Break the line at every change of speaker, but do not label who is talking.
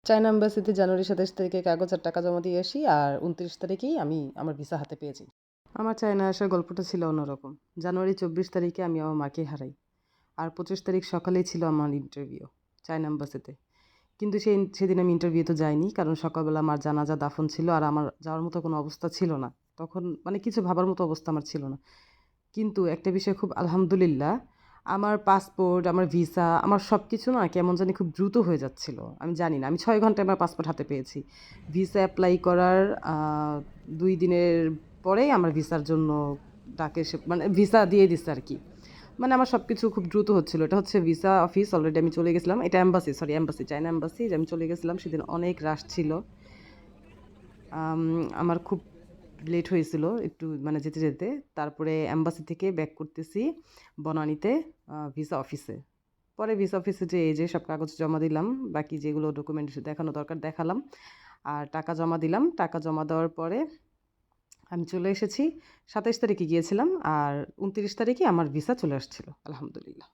China এম্বাসিতে জানুয়ারি ২৭ তারিখে কাগজ আর টাকা জমা দিয়ে আসি আর ২৯ তারিখেই আমি আমার ভিসা হাতে পেয়েছি। আমার চায়না আসার গল্পটা ছিল অন্যরকম। জানুয়ারি ২৪ তারিখে আমি আমার মাকে হারাই। আর ২৫ তারিখ সকালেই ছিল আমার ইন্টারভিউ চায়না এম্বাসিতে। কিন্তু সেদিন আমি ইন্টারভিউতে যাইনি, কারণ সকালবেলা আমার জানাজা দাফন ছিল আর আমার যাওয়ার মতো কোনো অবস্থা ছিল না। তখন মানে কিছু ভাবার মতো অবস্থা আমার ছিল না। কিন্তু একটা বিষয় খুব আলহামদুলিল্লাহ, আমার পাসপোর্ট, আমার ভিসা, আমার সব কিছু না কেমন জানি খুব দ্রুত হয়ে যাচ্ছিল। আমি জানি না। আমি ৬ ঘন্টায় আমার পাসপোর্ট হাতে পেয়েছি। ভিসা এপ্লাই করার ২ দিনের পরেই আমার ভিসার জন্য ডাকে এসে মানে ভিসা দিয়ে দিছে আরকি। মানে আমার সবকিছু খুব দ্রুত হচ্ছিল। এটা হচ্ছে ভিসা অফিস, অলরেডি আমি চলে গেছিলাম। এটা এম্বাসি, চায়না এম্বাসি। আমি চলে গেছিলাম। সেদিন অনেক রাশ ছিল। আম আমার খুব লেট হয়েছিল একটু মানে যেতে। তারপরে এম্বাসি থেকে ব্যাক করতেছি বনানীতে ভিসা অফিসে। পরে ভিসা অফিসে যেয়ে এই যে সব কাগজ জমা দিলাম। বাকি যেগুলো ডকুমেন্ট দেখানো দরকার দেখালাম। আর টাকা জমা দিলাম। টাকা জমা দেওয়ার পরে আমি চলে এসেছি। ২৭ তারিখে গিয়েছিলাম আর ২৯ তারিখে আমার ভিসা চলে আসছিল। আলহামদুলিল্লাহ।